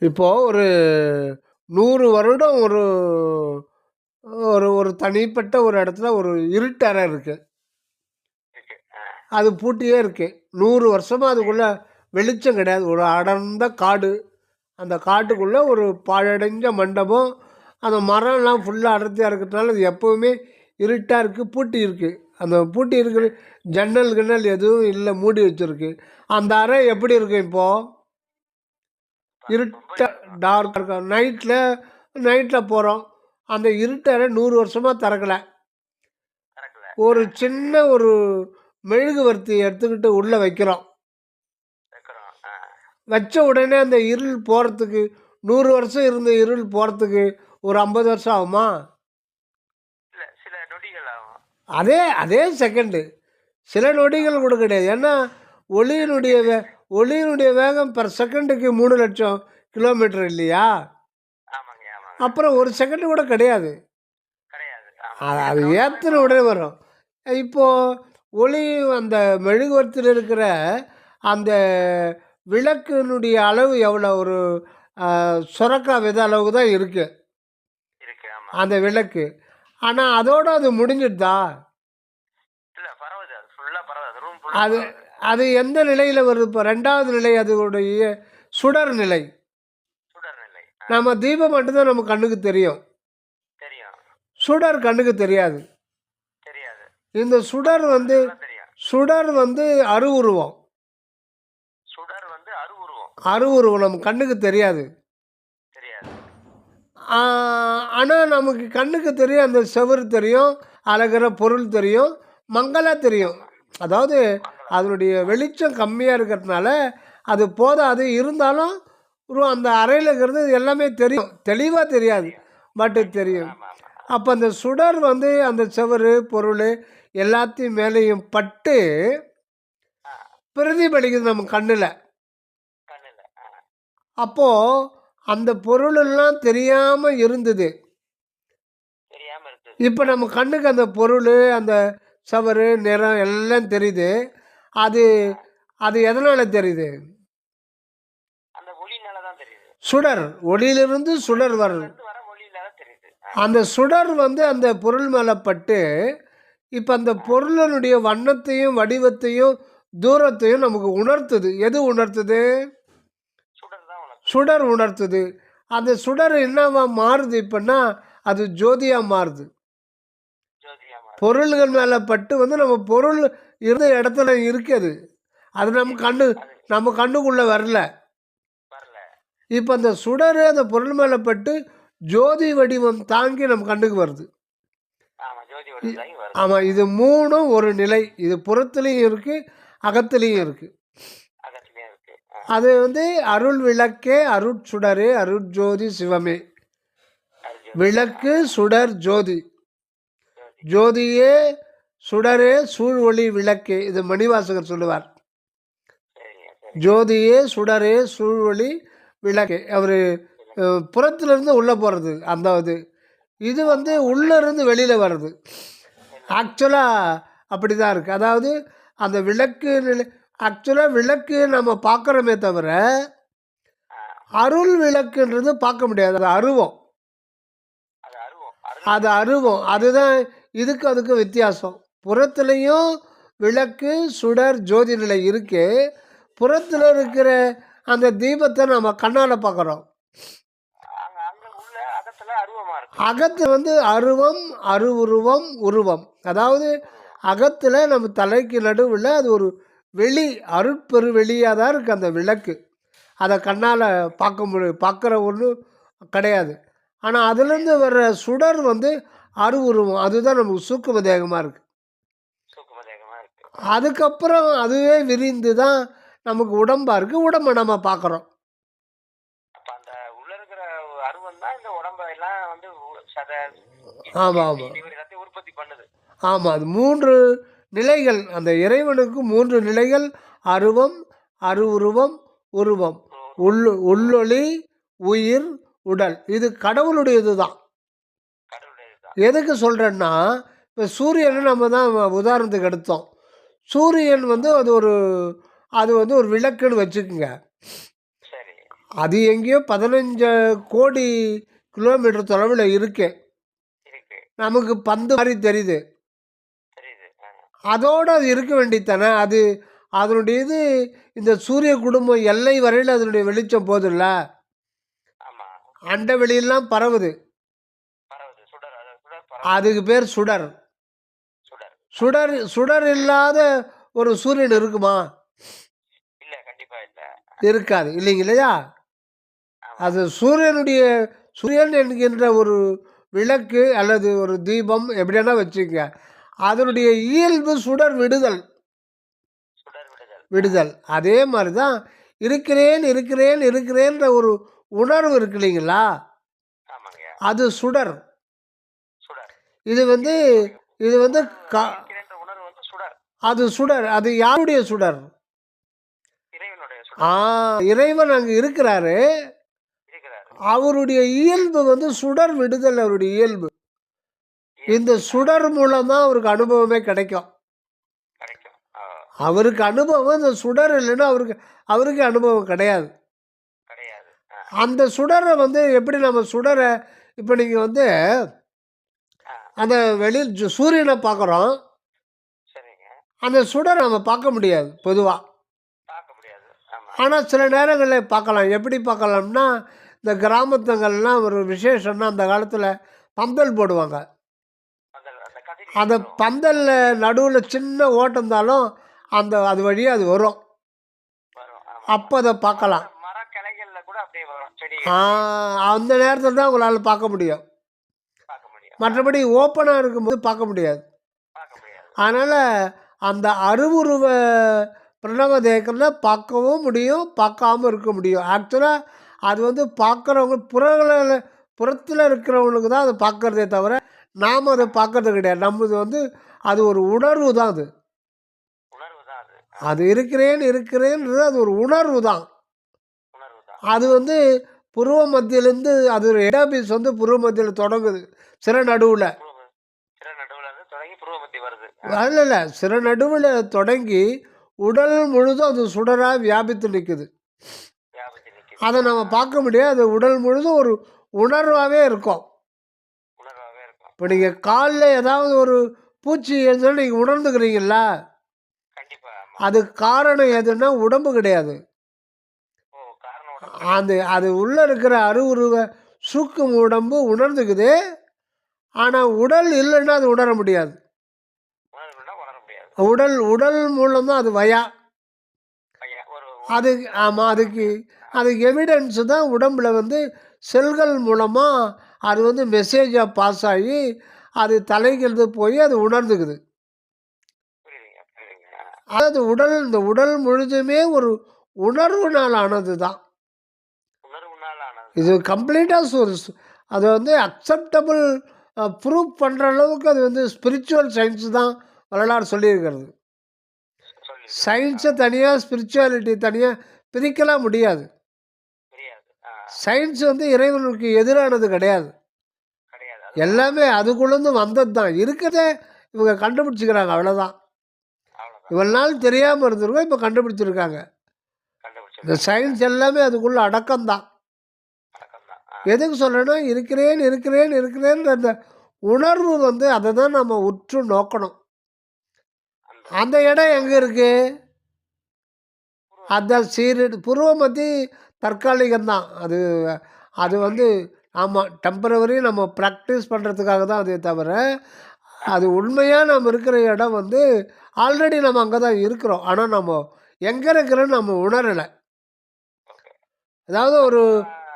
இப்போ ஒரு 100 வருடம் ஒரு ஒரு ஒரு தனிப்பட்ட ஒரு இடத்துல ஒரு இருட்டறை இருக்கு. இருக்கு. ஆ. அது பூட்டியே இருக்கு. 100 வருஷமா அதுக்குள்ள வெளிச்சம் கிடையாது. ஒரு அடர்ந்த காடு. அந்த காட்டுக்குள்ள ஒரு பாழடைஞ்ச மண்டபம். அந்த மரம்லாம் ஃபுல்லா அடர்த்தியா இருக்கிறதுனால அது எப்பவுமே இருட்டா இருக்கு. பூட்டி இருக்கு. அந்த பூட்டி இருக்கிற ஜன்னல் கின்னல் எதுவும் இல்ல. மூடி வச்சிருக்கு. அந்த அறை எப்படி இருக்கு இப்போ? ரொம்ப இருட்டா டார்க்கா இருக்கும். நைட்ல போறோம். அந்த இருட்டறை 100 வருஷமா திறக்கல. திறக்கல. ஒரு சின்ன ஒரு மெழுகுவர்த்தி எடுத்துக்கிட்டு உள்ள வைக்கிறோம். வைக்கிறோம். ஆ. வச்ச உடனே அந்த இருள் போறதுக்கு 100 வருஷம் இருந்த இருள் போறதுக்கு ஒரு 50 வருஷம் ஆகுமா? இல்ல சில நொடிகள் ஆகும். அதே அதே செகண்டு. சில நொடிகள் கூட கிடையாது. ஏன்னா ஒளியினுடைய வே ஒளியினுடைய வேகம் பெர் செகண்டுக்கு 3,00,000 கிலோமீட்டர் இல்லையா? ஆமாங்க, ஆமாங்க. அப்புறம் 1 செகண்ட் கூட கிடையாது. கிடையாது. அது ஆமாங்க. அது எனக்கு டவுட் ஏத்துன உடனே வரும். இப்போ ஒளி அந்த மெழுகுவர்த்தியில இருக்கிற அந்த விளக்கினுடைய அளவு எவ்வளோ? ஒரு சொரக்கா வித அளவுக்கு தான் இருக்கு, இருக்கு. ஆமா. அந்த விளக்கு. ஆனா அதோட அது முடிஞ்சிடுதா? இல்ல பரவுது. அது ஃபுல்லா பரவுது. ரூம் ஃபுல்லா அது பரவுது. அது எந்த நிலையில வருது? இப்போ 2வது நிலை அதனுடைய சுடர் நிலை. சுடர் நிலை. ஆ. நம்ம தீபம் மட்டும்தான் நம்ம கண்ணுக்கு தெரியும். தெரியும். சுடர் கண்ணுக்கு தெரியாது. தெரியாது. இந்த சுடர் வந்து நல்லா தெரியும். சுடர் வந்து அருவுருவம். சுடர் வந்து அருவுருவம். அருவுருவம் நம்ம கண்ணுக்கு தெரியாது. தெரியாது. ஆ, ஆனா நமக்கு கண்ணுக்கு தெரியும். அந்த செவுரு தெரியும். அழகுற பொருள் தெரியும். மங்கலா தெரியும். ஆமா. அதாவது மங்களம். அதனுடைய வெளிச்சம் கம்மியா இருக்கிறதுனால, அது போதாது. இருந்தாலும் அந்த அறையில இருக்கிறது எல்லாமே தெரியும். தெளிவா தெரியாது. தெரியும். பட் கண்டிப்பா. தெரியும். ஆமா, ஆமா. அப்ப அந்த சுடர் வந்து அந்த செவுரு, பொருளு எல்லாத்தையும் மேலேயும் பட்டு ஆ. பிரதிபலிக்குது நம்ம கண்ணுல. கண்ணுல. ஆ. அப்போ அந்த பொருளெல்லாம் தெரியாம இருந்தது. தெரியாம இருந்தது. இப்ப நம்ம கண்ணுக்கு அந்த பொருளு, அந்த சவரு, நிறம் எல்லாம் தெரியுது. அது ஆ. அது எதனால தெரியுது? அந்த ஒளினால தான் தெரியுது. சுடர். ஒளியிலிருந்து சுடர் சுடர்ல வருது. இருந்து வர ஒளியில தான் தெரியுது. ஆ. அந்த சுடர் வந்து அந்த பொருள் மேல பட்டு, இப்ப அந்த ஆ. பொருளினுடைய வண்ணத்தையும், வடிவத்தையும், தூரத்தையும் நமக்கு உணர்த்துது. எது உணர்த்துது? சுடர் தான் உனக்கு. சுடர் உணர்த்துது. அந்த சுடர் என்னவா மாறுது இப்பன்னா, அது ஜோதியா மாறுது. ஜோதியா மாறுது. பொருள்கள் மேல பட்டு வந்து நம்ம பொருள் இருந்த இடத்துல இருக்குது. அது இருக்கு. அது நம்ம கண்ணுக்குள்ள வரல. வரல. இப்ப அந்த சுடரு அந்த பொருள் மேல பட்டு ஜோதி வடிவம் தாங்கி நம்ம கண்ணுக்கு வருது. ஆமா. ஜோதி இ வடிவதாகி வருது. ஆமா. இது 3ம் ஒரு நிலை. இது புறத்திலயும் இருக்கு, அகத்திலயும் இருக்கு. அகத்திலயும் இருக்கு. ஆ. அது வந்து அருள் விளக்கே, அருட்சுடரே, அருட்ஜோதி சிவமே. அது ஜோதி. விளக்கு, ஆமா. சுடர், ஜோதி. ஜோதி. ஜோதியே, சுடரே, சூழ் ஒளி விளக்கே. இது மணிவாசகர் சொல்லுவார். சரிங்க, சரிங்க. ஜோதியே, சுடரே, சூழ்வொளி விளக்கே. அவரு புறத்திலிருந்து உள்ள போறது அந்த இது வந்து ஆமா. உள்ள இருந்து வெளியில வர்றது. வெளில. ஆக்சுவலா அப்படிதான் இருக்கு. அதாவது அந்த விளக்கு நிலை ஆக்சுவலா விளக்கு நம்ம பார்க்குறோமே தவிர, ஆ. அருள் விளக்குன்றது பார்க்க முடியாது. அது அருவம். அது அருவம். அது அருள் அருவம். பார்க்க முடியாது. அதுதான் இதுக்கும் அதுக்கும் வித்தியாசம். புறத்திலையும் விளக்கு, சுடர், ஜோதி நிலை இருக்கு. புறத்துல இருக்கிற அந்த தீபத்தை நம்ம கண்ணால பார்க்குறோம். அங்க அங்க உள்ள அகத்துல அருவமா இருக்கு. அகத்து வந்து அருவம், அருவுருவம், உருவம். அதாவது உருவம். அகத்துல நம்ம தலைக்கு நடுவுல அது ஒரு வெளி அருட்பெரு வெளியா தான் இருக்கு அந்த விளக்கு. அதை கண்ணால பார்க்க முடியும். பார்க்குற ஒண்ணும் கிடையாது. ஆனா அதுலேருந்து கிடையாது. வர்ற சுடர் வந்து அருவுருவம். அதுதான் நமக்கு சூக்கும தேகமா இருக்கு. சூக்கும தேகமா இருக்கு. அதுக்கப்புறம் அதுவே விரிந்து தான் நமக்கு உடம்பா இருக்கு. உடம்ப நம்ம பார்க்குறோம். அப்ப அந்த உள்ள இருக்கிற அருவம் தான் இந்த உடம்ப எல்லாம் வந்து சதை, ஆமா, கிட்னி, ஆமா. லிவர் எல்லாத்தையும் உற்பத்தி பண்ணுது. ஆமா. அது 3 நிலைகள். அந்த இறைவனுக்கு 3 நிலைகள். அருவம், அருவுருவம், உருவம். உருவம். உள்ளொளி, உயிர், உடல். இது கடவுளுடையது தான். கடவுளுடையது தான். எதுக்கு சொல்றேன்னா, இப்ப சூரியன நம்ம தான் உதாரணத்துக்கு எடுத்தோம். சூரியன் வந்து அது வந்து ஒரு விளக்குன்னு வச்சுக்கங்க. சரி. அது எங்கேயோ 15 கோடி கிலோமீட்டர் தொலைவில் இருக்கு. இருக்கு. நமக்கு பந்து மாதிரி தெரியுது. தெரியுது. அதோடு அது இருக்க வேண்டியதானே. அது அதனுடைய இது இந்த சூரிய குடும்பம் எல்லை வரையில் அதனுடைய வெளிச்சம் போதில்ல. ஆமா. அண்ட வெளியெல்லாம் பரவுது. பரவுது. சுடர். சுடர் அதுக்கு பேர் சுடர். சுடர். சுடர் சுடர் இல்லாத ஒரு சூரியன் இருக்குமா? இல்ல, கண்டிப்பா இல்ல. இருக்காது இல்லையா? அது சூரியன் என்கின்ற ஒரு விளக்கு அல்லது ஒரு தீபம் எப்படின்னா வச்சுக்க, அதனுடைய இயல்பு சுடர் விடுதல். விடுதல் அதே மாதிரி தான் இருக்கிறேன்ற ஒரு உணர்வு இருக்கு இல்லைங்களா? அது சுடர். இது வந்து அது சுடர். அது யாருடைய சுடர்? இறைவன் அங்கு இருக்கிறாரு. அவருடைய இயல்பு வந்து சுடர் விடுதல். அவருடைய இயல்பு இந்த சுடர் மூலம் தான் அவருக்கு அனுபவமே கிடைக்கும். அவருக்கு அனுபவம் இந்த சுடர் இல்லைன்னா அவருக்கு அனுபவம் கிடையாது. அந்த சுடரை வந்து எப்படி நம்ம சுடரை இப்போ நீங்கள் வந்து அந்த வெளியில் சூரியனை பார்க்குறோம். அந்த சுடரை நம்ம பார்க்க முடியாது பொதுவாக. ஆனால் சில நேரங்களில் பார்க்கலாம். எப்படி பார்க்கலாம்னா, இந்த கிராமத்துங்கள்லாம் ஒரு விசேஷம்னா அந்த காலத்தில் பந்தல் போடுவாங்க. அந்த பந்தலில் நடுவில் சின்ன ஓட்டம் இருந்தாலும் அது வழியாக அது வரும். அப்போ அதை பார்க்கலாம். அந்த நேரத்தில் தான் உங்களால் பார்க்க முடியும். மற்றபடி ஓப்பனாக இருக்கும்போது பார்க்க முடியாது. அதனால் அந்த அருவுருவ பிரணவ தேக்கத்தில் பார்க்கவும் முடியும், பார்க்காம இருக்க முடியும். ஆக்சுவலாக அது வந்து பார்க்குறவங்க புறத்தில் இருக்கிறவங்களுக்கு தான் அதை பார்க்குறதே தவிர நாம் அதை பார்க்கறது கிடையாது. நம்மது வந்து அது ஒரு உணர்வு தான். அது இருக்கிறேன்றது அது ஒரு உணர்வு தான். அது வந்து புருவ மத்தியிலேருந்து அது ஒரு ஹெட் ஆஃபீஸ் வந்து புருவ மத்தியில் தொடங்குது. சிற நடுவில் இல்லை சிற நடுவில் தொடங்கி உடல் முழுதும் அது சுடராக வியாபித்து நிற்குது. அதை நம்ம பார்க்க முடியாது. அது உடல் முழுதும் ஒரு உணர்வாகவே இருக்கும். இப்போ நீங்கள் காலில் ஏதாவது ஒரு பூச்சி எழுதுன்னு நீங்கள் உணர்ந்துக்கிறீங்களா? அது காரணம் எதுன்னா உடம்பு கிடையாது. அது உள்ளே இருக்கிற அருவுருவ சூக்கும் உடம்பு உணர்ந்துக்குது. ஆனால் உடல் இல்லைன்னா அது உணர முடியாது. உடல் மூலம் தான் அது வயா. ஆமாம், அதுக்கு எவிடன்ஸு தான் உடம்புல வந்து செல்கள் மூலமாக அது வந்து மெசேஜாக பாஸ் ஆகி அது தலைகிறது போய் அது உணர்ந்துக்குது. அதாவது இந்த உடல் முழுதுமே ஒரு உணர்வுனால் ஆனது தான். இது கம்ப்ளீட்டாக அது வந்து அக்செப்டபிள் ப்ரூவ் பண்ணுற அளவுக்கு அது வந்து ஸ்பிரிச்சுவல் சயின்ஸு தான் வரலாறு சொல்லியிருக்கிறது. சயின்ஸை தனியாக ஸ்பிரிச்சுவாலிட்டி தனியாக பிரிக்கலாம் முடியாது. சயின்ஸ் வந்து இறைவனுக்கு எதிரானது கிடையாது. எல்லாமே அதுக்குள்ளேருந்து வந்தது தான். இருக்கிறதே இவங்க கண்டுபிடிச்சிக்கிறாங்க, அவ்வளோதான். இவ்வளோ நாள் தெரியாமல் இருந்திருக்கோம், இப்போ கண்டுபிடிச்சிருக்காங்க. இந்த சயின்ஸ் எல்லாமே அதுக்குள்ளே அடக்கம்தான். எதுக்கு சொல்கிறேன்னா இருக்கிறேன்ற அந்த உணர்வு வந்து அதை தான் நம்ம உற்று நோக்கணும். அந்த இடம் எங்கே இருக்குது? அதுதான் புருவ மத்தி தற்காலிகம்தான். அது வந்து ஆமாம், டெம்பரவரி நம்ம ப்ராக்டிஸ் பண்ணுறதுக்காக தான். அதே தவிர அது உண்மையாக நம்ம இருக்கிற இடம் வந்து ஆல்ரெடி நம்ம அங்கே தான் இருக்கிறோம். ஆனால் நம்ம எங்கே இருக்கிறோன்னு நம்ம உணரலை. அதாவது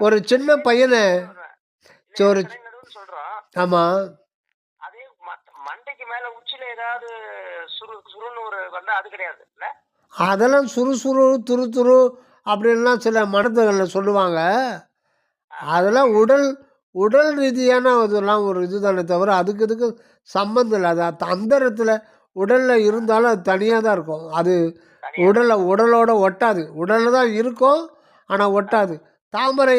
ஒரு சின்ன பையனை ஆமாம், அதெல்லாம் சுறுசுறு துரு அப்படின்லாம் சில மருந்துகளில் சொல்லுவாங்க. அதெல்லாம் உடல் ரீதியான இதெல்லாம் ஒரு இது தானே தவிர இதுக்கு சம்மந்தம் இல்லை. அது அந்தரத்தில் உடலில் இருந்தாலும் அது தனியாக தான் இருக்கும். அது உடலோட ஒட்டாது. உடலில் தான் இருக்கும், ஆனால் ஒட்டாது. தாமரை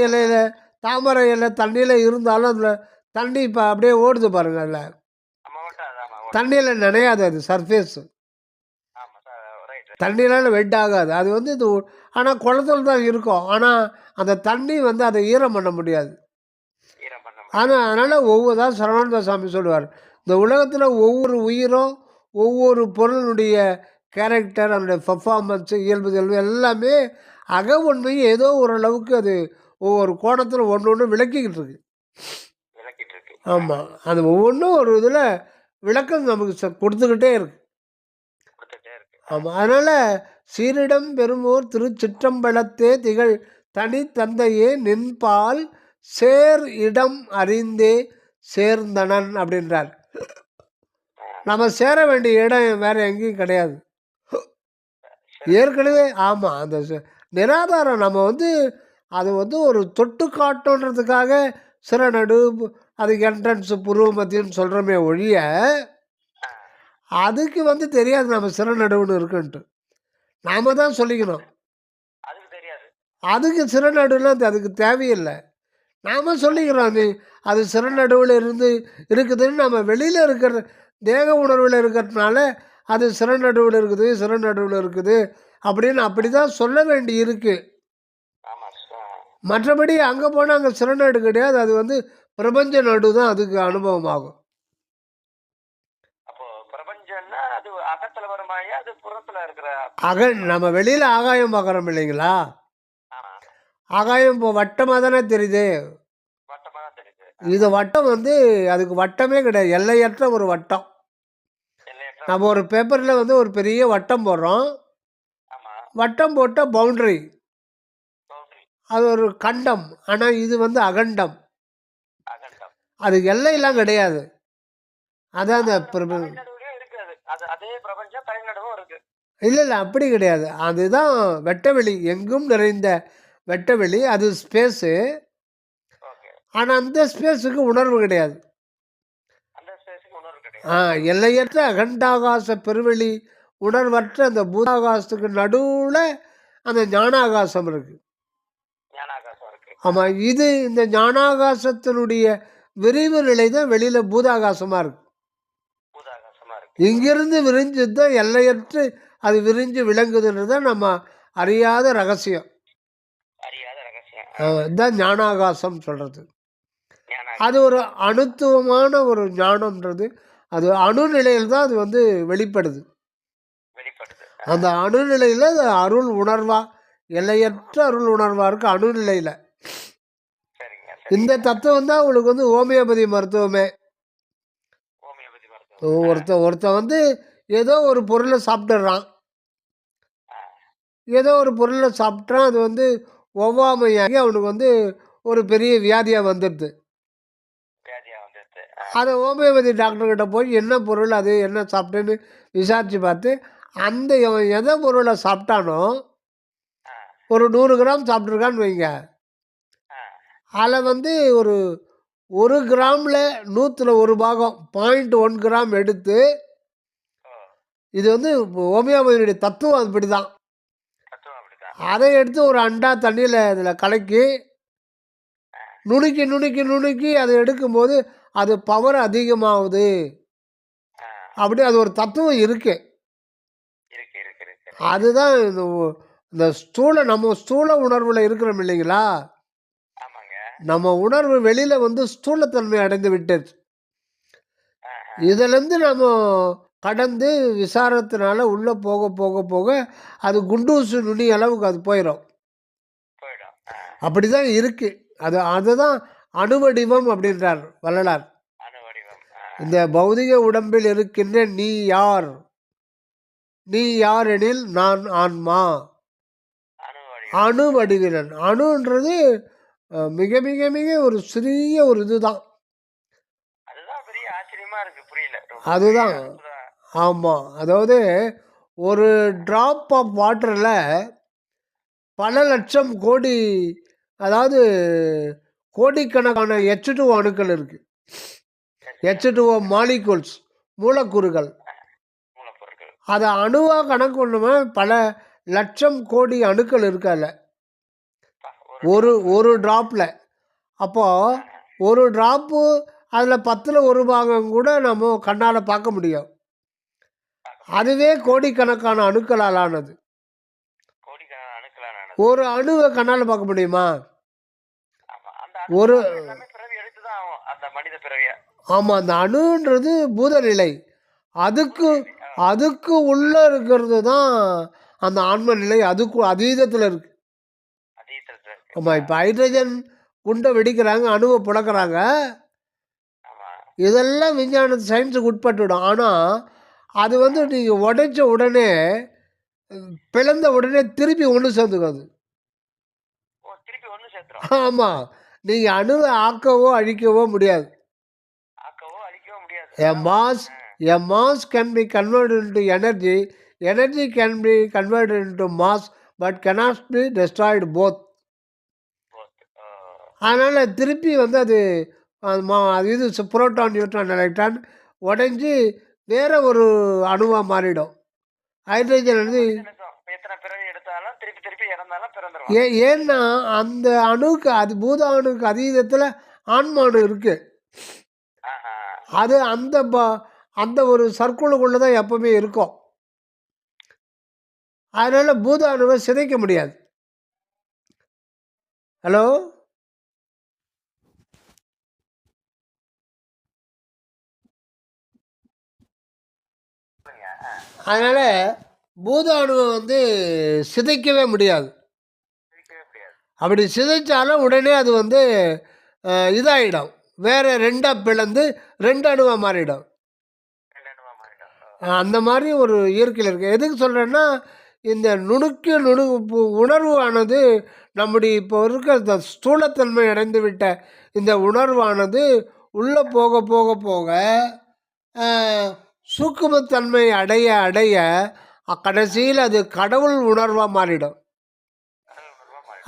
இலை தண்ணியில் இருந்தாலும் அதில் தண்ணி இப்போ அப்படியே ஓடுது பாருங்கள். அதில் தண்ணியில் நினையாது, அது சர்ஃபேஸு. தண்ணியினால வெட் ஆகாது. அது வந்து இது ஆனால் குளத்துல தான் இருக்கும். ஆனால் அந்த தண்ணி வந்து அதை ஈரம் பண்ண முடியாது. ஈரம் பண்ண ஆனால் அதனால் தான் சரவணந்த சாமி சொல்லுவார், இந்த உலகத்தில் ஒவ்வொரு உயிரும் ஒவ்வொரு பொருளுடைய கேரக்டர், அதனுடைய பெர்ஃபார்மன்ஸு, இயல்பு தெல்வு எல்லாமே அக உண்மையை ஏதோ ஓரளவுக்கு அது ஒவ்வொரு கோணத்தில் ஒன்று ஒன்று விளக்கிக்கிட்டு இருக்கு. விளக்கிட்டு இருக்கு. ஆமாம், அது ஒவ்வொன்றும் ஒரு இதில் விளக்கம் நமக்கு கொடுத்துக்கிட்டே இருக்கு. கொடுத்துட்டே இருக்கு. ஆமாம், அதனால் சீரிடம் பெறுமோர் திருச்சிற்றம்பலத்தே திகழ் தனி தந்தையே நின்பால் சேர் இடம் அறிந்தே சேர்ந்தனன் அப்படின்றார். நம்ம சேர வேண்டிய இடம் வேறு எங்கேயும் கிடையாது. ஏற்கனவே ஆமாம், அந்த நிராதாரம் நம்ம வந்து அது வந்து ஒரு தொட்டு காட்டுன்றதுக்காக சிறநடு, அதுக்கு என்ட்ரன்ஸு புருவ மத்தியன்னு சொல்கிறோமே ஒழிய, அதுக்கு வந்து தெரியாது நம்ம சிறநடுவுன்னு இருக்குன்ட்டு. நாம் தான் சொல்லிக்கணும். அதுக்கு தெரியாது. அதுக்கு சிறநடுவில் அதுக்கு தேவையில்லை. நாம் சொல்லிக்கிறோம், நீ அது சிறநடுவில் இருக்குதுன்னு. நம்ம வெளியில் இருக்கிற தேக உணர்வில் இருக்கிறதுனால அது சிறநடுவில் இருக்குது அப்படின்னு அப்படி தான் சொல்ல வேண்டி இருக்கு. மற்றபடி அங்கே போனால் அங்கே சிறநடு கிடையாது. அது வந்து பிரபஞ்ச நடு தான் அதுக்கு அனுபவம் ஆகும். நம்ம வெளியில் ஆகாயம் பார்க்குறோம் இல்லைங்களா? ஆகாயம் இப்போ வட்டமாக தானே தெரியுது. இது வட்டம் வந்து அதுக்கு வட்டமே கிடையாது, எல்லையற்ற ஒரு வட்டம். நம்ம ஒரு பேப்பரில் வந்து ஒரு பெரிய வட்டம் போடுறோம். வட்டம் போட்ட பவுண்டரி, அது ஒரு கண்டம். ஆனால் இது வந்து அகண்டம், அது எல்லையெல்லாம் கிடையாது. அதான் அந்த இல்லை இல்லை அப்படி கிடையாது. அதுதான் வெட்டவெளி, எங்கும் நிறைந்த வெட்டவெளி, அது ஸ்பேஸு. ஆனால் அந்த ஸ்பேஸுக்கு உணர்வு கிடையாது. எல்லையற்ற அகண்டாகாச பெருவெளி உணர்வற்ற அந்த பூதாகாசத்துக்கு நடுவில் அந்த ஞானாகாசம் இருக்கு. ஆமாம், இது இந்த ஞானாகாசத்தினுடைய விரிவு நிலை தான் வெளியில் பூதாகாசமாக இருக்கு. இங்கிருந்து விரிஞ்சு தான் எல்லையற்று அது விரிஞ்சு விளங்குதுன்றது தான் நம்ம அறியாத ரகசியம். இதுதான் ஞானாகாசம் சொல்கிறது. அது ஒரு அணுத்துவமான ஒரு ஞானம்ன்றது, அது அணுநிலையில் தான் அது வந்து வெளிப்படுது. அந்த அணுநிலையில் அது அருள் உணர்வாக, எல்லையற்ற அருள் உணர்வாக இருக்குது அணுநிலையில். இந்த தத்துவம் தான் உங்களுக்கு வந்து ஹோமியோபதி மருத்துவமே. ஒருத்தன் வந்து ஏதோ ஒரு பொருளை சாப்பிட்டுறான், ஏதோ ஒரு பொருளை சாப்பிட்றான், அது வந்து ஒவ்வாமையாகி அவனுக்கு வந்து ஒரு பெரிய வியாதியாக வந்துடுது. அதை ஹோமியோபதி டாக்டர்கிட்ட போய் என்ன பொருள், அது என்ன சாப்பிட்டேன்னு விசாரித்து பார்த்து, அந்த எதை பொருளை சாப்பிட்டானோ, ஒரு 100 கிராம் சாப்பிட்ருக்கான்னு வைங்க, அதில் வந்து ஒரு கிராமில் 100ல் 1 பாகம் 0.1 கிராம் எடுத்து, இது வந்து ஹோமியோபதியுடைய தத்துவம் அப்படி தான். அதை எடுத்து ஒரு அண்டா தண்ணியில் இதில் கலக்கி நுணுக்கி நுணுக்கி நுணுக்கி அதை எடுக்கும்போது அது பவர் அதிகமாகுது. அப்படி அது ஒரு தத்துவம் இருக்கு. அதுதான் இந்த நம்ம ஸ்தூல உணர்வில் இருக்கிறோம் இல்லைங்களா? நம்ம உணர்வு வெளியில் வந்து ஸ்தூலத்தன்மை அடைந்து விட்டது. இதிலேருந்து நம்ம கடந்து விசாரத்தினால உள்ளே போக போக போக அது குண்டூசு நுனி அளவுக்கு அது போயிடும். அப்படி தான் இருக்குது. அதுதான் அணுவடிவம் அப்படின்றார் வள்ளலார். இந்த பௌதிக உடம்பில் இருக்கின்ற நீ யார், நீ யார் எனில் நான் ஆன்மா, அணுவடிவினன். அணுன்றது மிக மிக மிக ஒரு சிறிய ஒரு இதுதான். அதுதான். ஆமாம், அதாவது ஒரு ட்ராப் ஆஃப் வாட்டரில் பல லட்சம் கோடி, அதாவது கோடிக்கணக்கான H2O அணுக்கள் இருக்குது. H2O மாலிகூல்ஸ், மூலக்கூறுகள். அதை அணுவாக கணக்கு பண்ணுமா பல லட்சம் கோடி அணுக்கள் இருக்கல ஒரு ட்ராப்பில். அப்போது ஒரு ட்ராப்பு அதில் 10ல் 1 பாகம் கூட நம்ம கண்ணால் பார்க்க முடியும். அதுவே கோடிக்கணக்கான அணுக்களால் ஆனது. கோடிக்கணக்கான அணுக்களானது. ஒரு அணுவை கண்ணால் பார்க்க முடியுமா? ஆமா. அந்த ஒரு அணுக்கள் எல்லாமே பிறவி எடுத்துதான் ஆகும் அந்த மனித பிறவிய. ஆமாம், அந்த அணுன்றது பூதநிலை. அதுக்கு பூதநிலை. அதுக்கு உள்ள இருக்கிறது தான் அந்த ஆன்ம நிலை. அதுக்கு அதீதத்தில் இருக்கு. அதீதத்துல இருக்கு. ஆமாம், இப்போ ஹைட்ரஜன் குண்டை வெடிக்கிறாங்க, அணுவை புழக்கிறாங்க. ஆமா. இதெல்லாம் விஞ்ஞான சயின்ஸுக்கு உட்பட்டுடும். ஆனால் அது வந்து நீங்கள் உடைச்ச உடனே, பிளந்த உடனே திருப்பி ஒன்று சேர்ந்துக்காது. ஓ, திருப்பி ஒண்ணு சேர்த்துரும். ஆமாம், நீங்கள் அணுவை ஆக்கவோ அழிக்கவோ முடியாது. ஆக்கவோ அழிக்கவோ முடியாது. A mass, a mass can be converted into energy. Energy can be converted into mass, but cannot be destroyed both. அதனால் திருப்பி வந்து அது இது புரோட்டான், நியூட்ரான், எலக்ட்ரான் உடைஞ்சி வேற ஒரு அணுவாக மாறிடும். ஹைட்ரஜன் வந்து எத்தனை பிறவி எடுத்தாலும் திருப்பி திருப்பி இறந்தாலும் பிறந்துரும். ஏன்னா அந்த அணுக்கு அது பூத அணுக்கு அதீதத்தில் ஆன்ம அணு இருக்கு. அது அந்த ஒரு சர்க்குளுக்குள்ளே தான் எப்பவுமே இருக்கும். அதனால் பூத அணுவை சிதைக்க முடியாது. ஹலோ, அதனால் பூத அணுவை வந்து சிதைக்கவே முடியாது. அப்படி சிதைச்சாலும் உடனே அது வந்து இதாகிடும், வேறு ரெண்டாக பிளந்து 2 அணுவாக மாறிடும். அந்த மாதிரி ஒரு இயற்கையில் இருக்குது. எதுக்கு சொல்கிறேன்னா, இந்த உணர்வு ஆனது நம்முடைய இப்போ இருக்கிற இந்த ஸ்தூலத்தன்மை அடைந்து விட்ட இந்த உணர்வானது உள்ளே போக போக போக சூக்குமத்தன்மை அடைய அடைய கடைசியில் அது கடவுள் உணர்வாக மாறிடும்.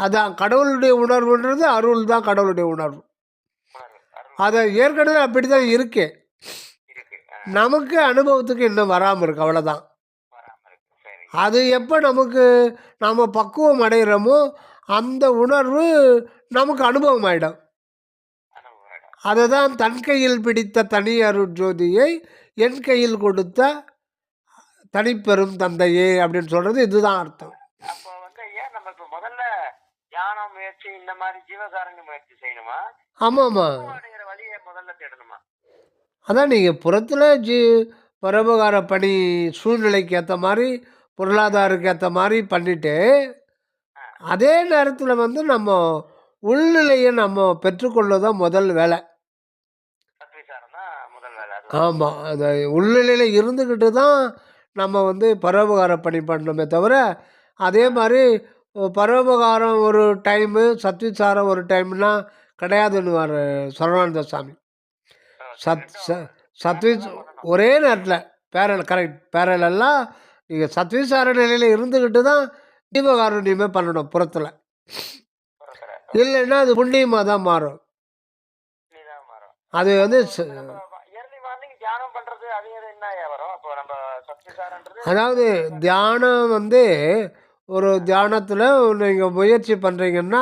அதான் கடவுளுடைய உணர்வுன்றது அருள் தான் கடவுளுடைய உணர்வு. அதை ஏற்கனவே அப்படி தான் இருக்கு. நமக்கு அனுபவத்துக்கு இன்னும் வராமல் இருக்கு, அவ்வளோதான். அது எப்போ நாம் பக்குவம் அடைகிறோமோ அந்த உணர்வு நமக்கு அனுபவம் ஆகிடும். அதை தான் தன் கையில் பிடித்த தனி அருட்ஜோதியை என் கையில் கொடுத்த தனிப்பெரும் தந்தையே அப்படின்னு சொல்கிறது இதுதான் அர்த்தம். அப்போ வந்து ஏன் நம்ம இப்போ முதல்ல தியான முயற்சி இந்த மாதிரி ஜீவகாரண்ய முயற்சி செய்யணுமா? ஆமாம்மா, வழியை முதல்ல தேடணுமா? அதான் நீங்கள் புறத்தில் பரோபகார பணி சூழ்நிலைக்கு ஏற்ற மாதிரி பொருளாதாரத்துக்கு ஏற்ற மாதிரி பண்ணிவிட்டு அதே நேரத்தில் வந்து நம்ம உள்நிலையை நம்ம பெற்றுக்கொள்ளதான் முதல் வேலை. ஆமாம், அந்த உள்நிலையில் இருந்துக்கிட்டு தான் நம்ம வந்து பரோபகார பணி பண்ணணுமே தவிர, அதே மாதிரி பரோபகாரம் ஒரு டைமு, சத்விசாரம் ஒரு டைம்னா கிடையாதுன்னுவார் சரவானந்த சாமி. சத்விஸ் ஒரே நேரத்தில் கரெக்ட் பேரலெல்லாம் நீங்கள் சத்விசார நிலையில் இருந்துக்கிட்டு தான் தீபகாருண்யமே பண்ணணும் புறத்தில். இல்லைன்னா அது புண்ணியமாக தான் மாறும். அது வந்து அதாவது தியானம் வந்து ஒரு தியானத்தில் நீங்கள் முயற்சி பண்ணுறீங்கன்னா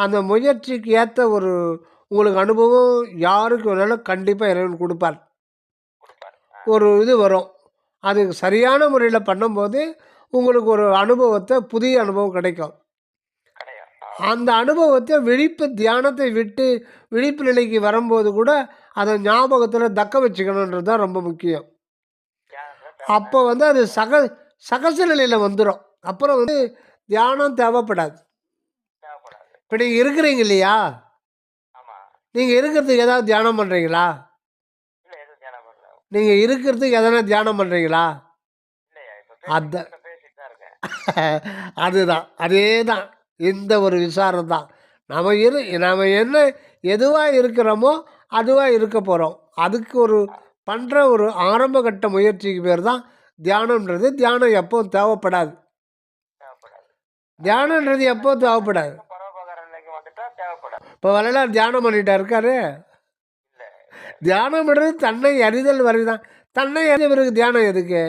அந்த முயற்சிக்கு ஏற்ற ஒரு உங்களுக்கு அனுபவம் யாருக்கு வேணாலும் கண்டிப்பாக இறைவன் கொடுப்பார். ஒரு இது வரும், அதுக்கு சரியான முறையில் பண்ணும்போது உங்களுக்கு ஒரு அனுபவத்தை, புதிய அனுபவம் கிடைக்கும். அந்த அனுபவத்தை தியானத்தை விட்டு விழிப்பு நிலைக்கு வரும்போது கூட அதை ஞாபகத்தில் தக்க வச்சுக்கணுன்றது தான் ரொம்ப முக்கியம். அப்போ வந்து அது சகச நிலையில் வந்துடும். அப்புறம் வந்து தியானம் தேவைப்படாது. இப்போ நீங்கள் இருக்கிறீங்க இல்லையா, நீங்கள் இருக்கிறதுக்கு ஏதாவது தியானம் பண்ணுறீங்களா? நீங்கள் இருக்கிறதுக்கு எதனா தியானம் பண்ணுறீங்களா? அதுதான், அதே தான் இந்த ஒரு விசாரம் தான். நம்ம என்ன எதுவாக இருக்கிறோமோ அதுவாக இருக்க போகிறோம். அதுக்கு ஒரு பண்ணுற ஒரு ஆரம்ப கட்ட முயற்சிக்கு பேர் தான் தியானன்றது. தியானம் எப்போவும் தேவைப்படாது. தியானன்றது எப்போ தேவைப்படாது. இப்போ வரலாறு தியானம் பண்ணிட்டா இருக்காரு. தியானம் பண்ணுறது தன்னை அறிதல் வரைதான். தன்னை அறிவருக்கு தியானம் எதுக்கு?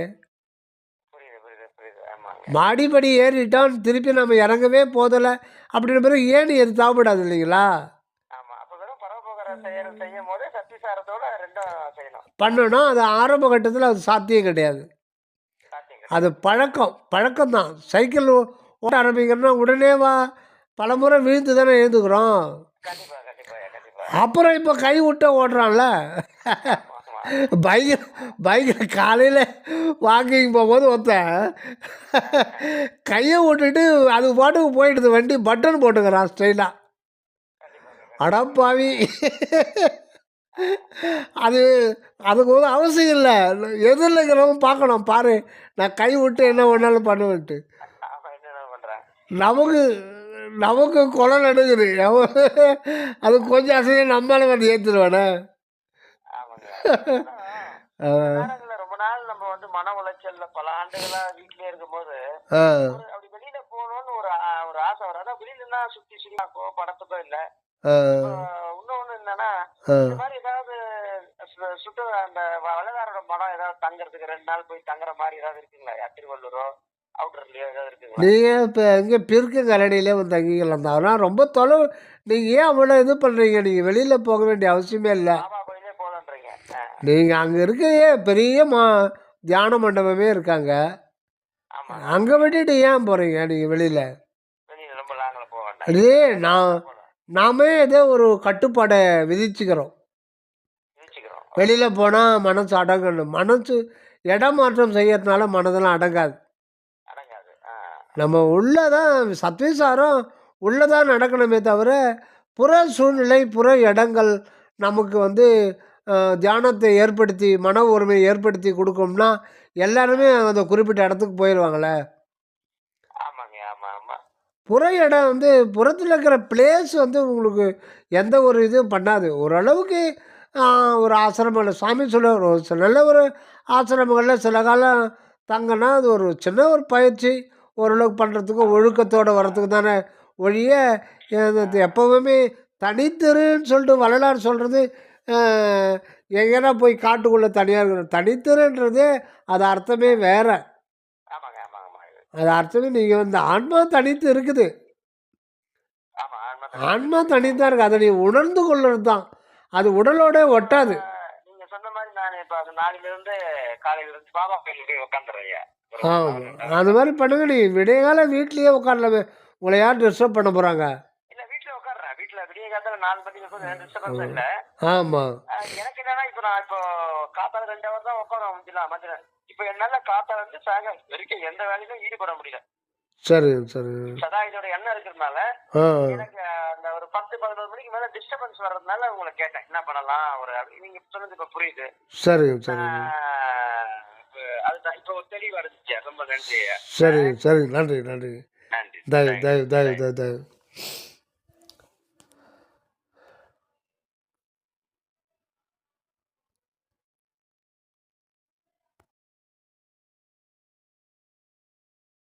மாடிப்படி ஏறிட்டோம், திருப்பி நம்ம இறங்கவே போதலை அப்படின்ற பிறகு ஏன் எது தேவைப்படாது இல்லைங்களா? பண்ணணும். அது ஆரம்ப கட்டத்தில் அது சாத்தியம் கிடையாது. அது பழக்கம்தான். சைக்கிள் ஓட்ட ஆரம்பிக்கிறோன்னா உடனே பலமுறை விழுந்து தானே எழுந்துக்கிறோம். கண்டிப்பா கண்டிப்பாயா கண்டிப்பா. அப்புறம் இப்போ கை விட்ட ஓட்டுறான்ல. ஆமா ஆமா. பைக்கில் காலையில் வாக்கிங் போகும்போது ஒருத்தன் கையை விட்டுட்டு அது பாட்டுக்கு போயிடுது வண்டி, பட்டன் போட்டுக்கிறான் ஸ்டைலாக. கண்டிப்பாங்க அடப்பாவி! கண்டிப்பா. அது அதுக்கு ஒரு அவசியம் இல்லை. எதிரில் இருக்கிறவங்க பார்க்கணும், பாரு நான் கை விட்டு என்ன வேணாலும் பண்ணுவேன்ட்டு. ஆமா என்ன பண்றேன். நமக்கு நமக்கு கொலை நடுங்குது. அது கொஞ்சம் அசைய நம்மளால வந்து ஏற்றுருவானே. ஆமாங்க. சில நேரங்கள்ல ரொம்ப நாள் நம்ம வந்து மன உளைச்சல்ல பல ஆண்டுகளா வீட்லயே இருக்கும்போது அப்படி வெளியில போகணும்னு ஒரு ஆசை வரும். அதான் வெளியிலன்னா சுத்தி சுத்திக்கோ படத்துக்கோ இல்ல. இப்போ இன்னொன்னு என்னன்னா இந்த மாதிரி ஏதாவது சுற்றுலா அந்த வள்ளலாரோட மடம் ஏதாவது தங்கறதுக்கு 2 நாள் போய் தங்குற மாதிரி ஏதாவது இருக்குங்களா? திருவள்ளூரோ அவுட்டர்லயோ ஏதாவது இருக்குங்களா? நீங்கள் இப்போ இங்கே பிற்கு கரடியிலே வந்து தங்கிக்கலாம் தான். ஆனால் ரொம்ப தொலைவு. நீங்கள் ஏன் அவ்வளோ இது பண்ணுறீங்க? நீங்கள் வெளியில் போக வேண்டிய அவசியமே இல்லை. பாபா கோயிலே போகலன்றீங்க. நீங்கள் அங்கே இருக்கிறே பெரிய தியான மண்டபமே இருக்காங்க. ஆமா அங்கே விட்டுட்டு ஏன் போகிறீங்க நீங்கள் வெளியில்? வெளியில ரொம்ப லாங்ல போக வேண்டாம். இதே போகலாம். நாமே ஏதோ ஒரு கட்டுப்பாடை விதிச்சுக்கிறோம். யோசிச்சுக்கிறோம். வெளியில் போனால் மனசு அடங்கணும். மனசு இடம் மாற்றம் செய்யறதுனால மனதெல்லாம் அடங்காது. அடங்காது. நம்ம உள்ளே தான் சத்விசாரம் உள்ளே தான் நடக்கணுமே தவிர, புற சூழ்நிலை, புற இடங்கள் நமக்கு வந்து தியானத்தை ஏற்படுத்தி, மன ஒருமையை ஏற்படுத்தி கொடுக்கும்னா, எல்லாருமே அந்த குறிப்பிட்ட இடத்துக்கு போயிடுவாங்களே. ஆமாங்க. ஆமா ஆமா. புற இடம் வந்து புறத்தில் இருக்கிற பிளேஸ் வந்து உங்களுக்கு எந்த ஒரு இதுவும் பண்ணாது. ஓரளவுக்கு ஒரு ஆசிரமங்கள் சாமி சொல்லுவார், ஒரு நல்ல ஒரு ஆசிரமங்களில் சில காலம் தங்கினா அது ஒரு சின்ன ஒரு பயிற்சி ஓரளவுக்கு பண்ணுறதுக்கு ஒழுக்கத்தோடு வர்றதுக்கு தானே ஒழிய, எப்போவுமே தனித்திருன்னு சொல்லிட்டு வள்ளலார் சொல்கிறது எங்கேனா போய் காட்டுக்குள்ளே தனியாக இருக்கணும். தனித்திருன்றது அது அர்த்தமே வேற. ஆமாங்க. ஆமா ஆமா. அது அர்த்தமே நீங்கள் வந்து ஆன்மா தனித்து இருக்குது. ஆமா ஆன்மா ஆன்மா தனித்தான் இருக்குது. அதை நீ உணர்ந்து கொள்ளுறது தான். அது உடலோட ஒட்டாது. நீங்க சொன்ன மாதிரி நான் இப்ப நாளையில இருந்து காலையில இருந்து பாபா கோயிலுக்கு போய் உட்காந்துறேன். ஆமாம், அது மாதிரி பண்ணுங்க. நீ விடிய காலம் வீட்லேயே உட்காரலாமே. உங்களை யார் டிஸ்டர்ப் பண்ண போகிறாங்க? இல்ல வீட்டுல உட்காடுறேன். வீட்டுல விடிய காலத்துல 4 மணிக்கு கூட டிஸ்டர்பன்ஸ் இல்ல. ஆமாம். எனக்கு என்னன்னா இப்ப நான் இப்போ காத்தால 2 ஹவர் தான் உட்கார முடியலாம் மத்தியானம். இப்ப என்னால காத்தால இருந்து சாயங்காலம் வரைக்கும் எந்த வேலையிலும் ஈடுபட முடியல. சரி சரி. சதா இதோட எண்ணம் இருக்கிறதுனால ஆ எனக்கு அந்த ஒரு 10-11 மணிக்கு மேல டிஸ்டர்பன்ஸ் வர்றதுனால உங்களை கேட்டேன் என்ன பண்ணலாம். நீங்க சொன்னது இப்ப புரியுது. சரி சரி. அதுதான் இப்ப ஒரு தெளிவா இருந்துச்சு. ரொம்ப நன்றி. சரி சரி. நன்றி நன்றி. நன்றி. தயவு தயவு தயவு தயவு தயவு.